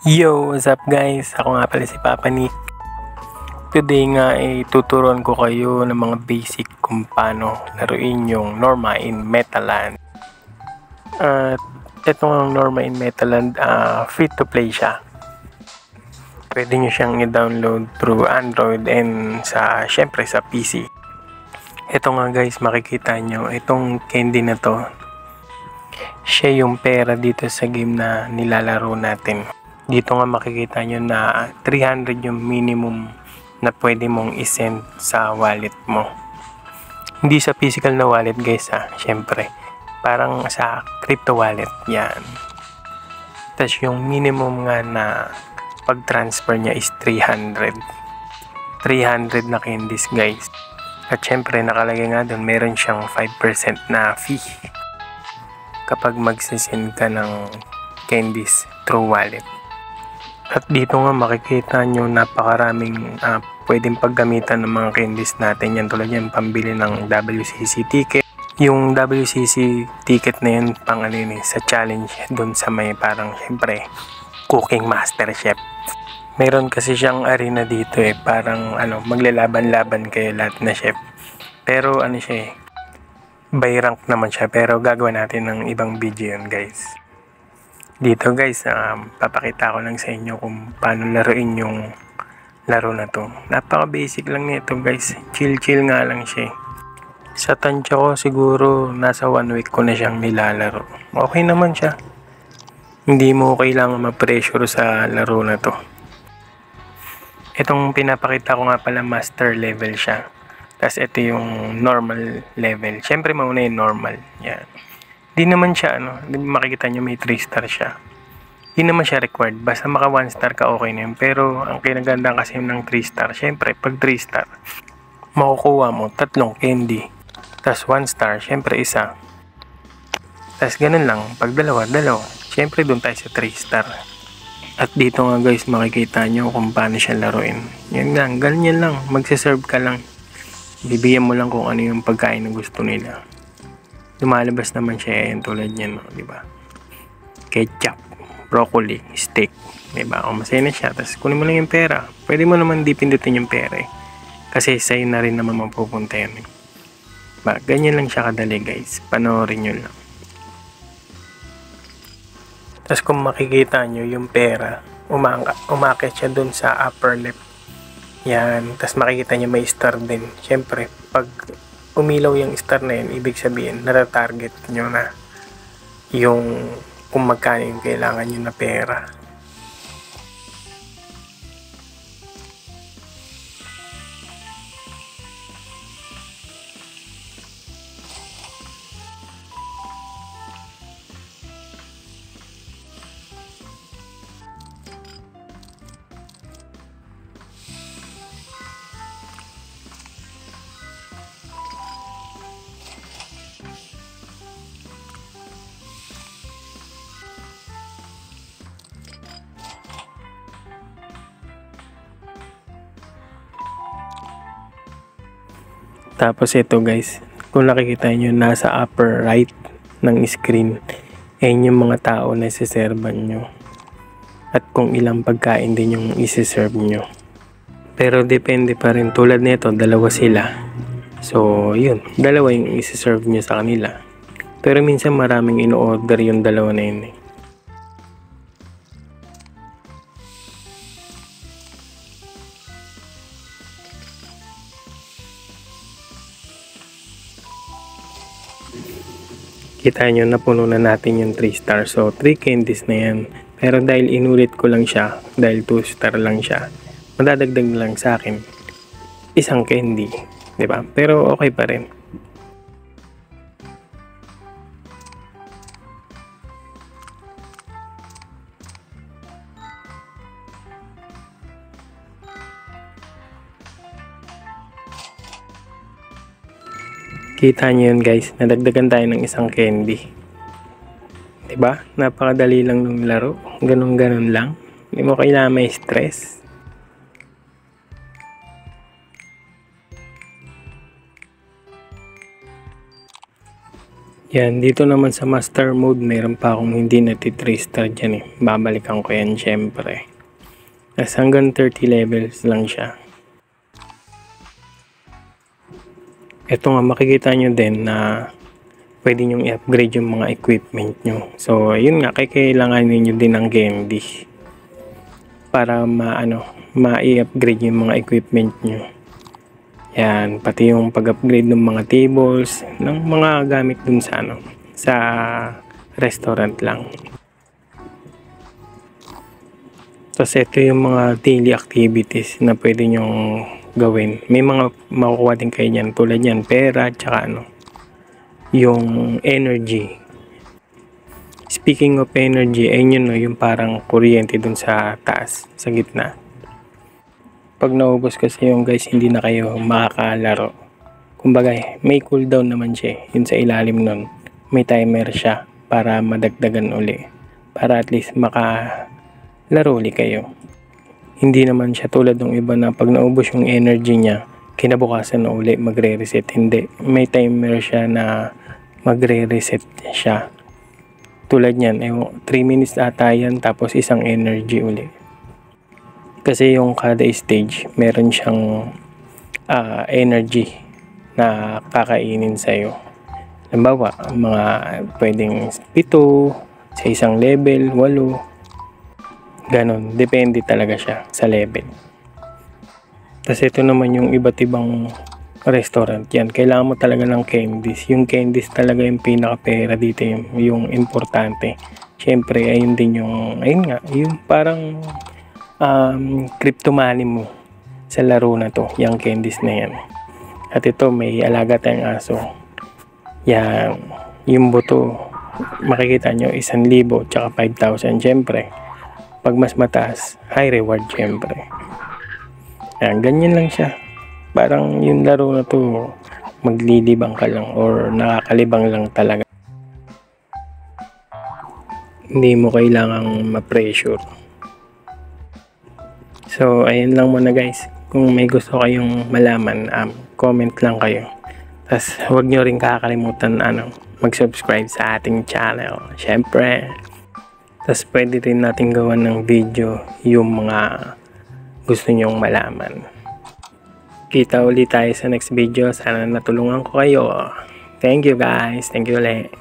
Yo, what's up guys? Ako nga pala si Papa Nick. Today nga ay tuturuan ko kayo ng mga basic kung paano laruin yung Norma in Metaland. At itong Norma in Metaland, free to play siya. Pwede nyo siyang i-download through Android and syempre sa PC. Ito nga guys, makikita nyo, itong candy na to, siya yung pera dito sa game na nilalaro natin. Dito nga makikita nyo na 300 yung minimum na pwede mong isend sa wallet mo. Hindi sa physical na wallet guys syempre. Parang sa crypto wallet yan. Tapos yung minimum nga na pag-transfer niya is 300. 300 na candies guys. At syempre nakalagay nga doon meron siyang 5% na fee kapag magsisend ka ng candies through wallet. At dito nga makikita nyo napakaraming pwedeng paggamitan ng mga candies natin yan, tulad yan pambili ng WCC ticket. Yung WCC ticket na yun pang sa challenge dun sa may parang syempre cooking master chef. Meron kasi siyang arena dito parang maglalaban-laban kayo lahat na chef, pero siya by rank naman siya, pero gagawa natin ng ibang video yun guys. Dito guys, papakita ko lang sa inyo kung paano laruin yung laro na to. Napaka basic lang nito guys, chill nga lang siya. Sa tansya ko siguro nasa 1 week ko na siyang nilalaro. Okay naman siya, hindi mo kailangan ma-pressure sa laro na to. Itong pinapakita ko nga pala master level siya, tapos ito yung normal level. Syempre mauna yung normal, yan. Di naman siya makikita nyo may 3 star siya. Di naman siya required, basta maka 1 star ka okay na yun. Pero ang kinagandang kasi ng 3 star, syempre pag 3 star makukuha mo 3 candy, tas 1 star syempre isa, tas ganun lang pag dalawa, syempre doon tayo sa 3 star. At dito nga guys makikita nyo kung paano siya laruin. Yan lang, ganyan lang, magsiserve ka lang, bibigyan mo lang kung ano yung pagkain na gusto nila. Lumalabas naman siya tulad niyan, di ba? Ketchup, broccoli, steak, di ba? O masaya na siya, tapos kunin mo lang yung pera. Pwede mo naman di pindutin yung pera kasi sa'yo na rin naman mapupunta yan. Ba, ganyan lang siya kadali guys, panoorin nyo lang. Tapos kung makikita nyo yung pera, umakit siya dun sa upper left. Yan, tapos makikita nyo may star din. Syempre, pag umilaw yung star na yun, ibig sabihin natatarget nyo na yung kung magkano yung kailangan nyo na pera. Tapos ito guys, kung nakikita nyo nasa upper right ng screen, ayun yung mga tao na isiserban nyo. At kung ilang pagkain din yung isiserve nyo. Pero depende pa rin, tulad nito, dalawa sila. So yun, dalawa yung isiserve nyo sa kanila. Pero minsan maraming ino-order yung dalawa na yun Kita nyo, napuno na natin yung 3 star. So 3 candies na yan. Pero dahil inulit ko lang siya, dahil 2 star lang siya, madadagdag lang sa akin isang candy, di ba? Pero okay pa rin. Kita nyo yun guys, nadagdagan tayo ng isang candy. Diba? Napakadali lang ng laro. Ganun lang. Hindi mo kailangan may stress. Yan, dito naman sa master mode, meron pa akong hindi nati-3 star dyan eh. Babalikan ko yan syempre. As hanggang 30 levels lang siya. Ito nga, makikita nyo din na pwede nyo i-upgrade yung mga equipment nyo. So, yun nga, kailanganin nyo din ng candy para ma-i-upgrade yung mga equipment nyo. Yan, pati yung pag-upgrade ng mga tables, ng mga gamit dun sa sa restaurant lang. Tapos ito yung mga daily activities na pwede nyong gawin. May mga makukuha din kayo dyan, tulad yan, pera, tsaka yung energy. Speaking of energy, ayun yun, yung parang kuryente dun sa taas, sa gitna. Pag naubos kasi yung guys, hindi na kayo makakalaro. Kumbaga, may cooldown naman siya. Yun sa ilalim nun, may timer siya para madagdagan uli. Para at least makalaro uli kayo. Hindi naman siya tulad ng iba na pag naubos yung energy niya, kinabukasan na uli magre-reset. Hindi. May timer siya na magre-reset siya. Tulad niyan, 3 minutes ata yan, tapos isang energy uli. Kasi yung kada stage, meron siyang energy na kakainin sa'yo. Halimbawa, mga pwedeng 7 sa isang level, 8. Ganon, depende talaga siya sa level. Tapos ito naman yung iba't ibang restaurant yan. Kailangan mo talaga ng candies. Yung candies talaga yung pinaka-pera dito, yung importante. Siyempre, ayun din ayun nga, yung parang crypto money mo sa laro na to, yung candies na yan. At ito, may alaga tayong aso. Yan, yung buto, makikita nyo, 1,000 tsaka 5,000. Siyempre, pag mas mataas, high reward siyempre. Yan, ganyan lang siya. Parang yung laro na to, maglilibang ka lang or nakakalibang lang talaga. Hindi mo kailangang ma-pressure. So, ayun lang muna guys. Kung may gusto kayong malaman, comment lang kayo. Tapos, huwag nyo rin kakalimutan mag-subscribe sa ating channel. Syempre. Tapos, pwede rin natin gawan ng video yung mga gusto nyong malaman. Kita ulit tayo sa next video. Sana natulungan ko kayo. Thank you guys. Thank you ulit.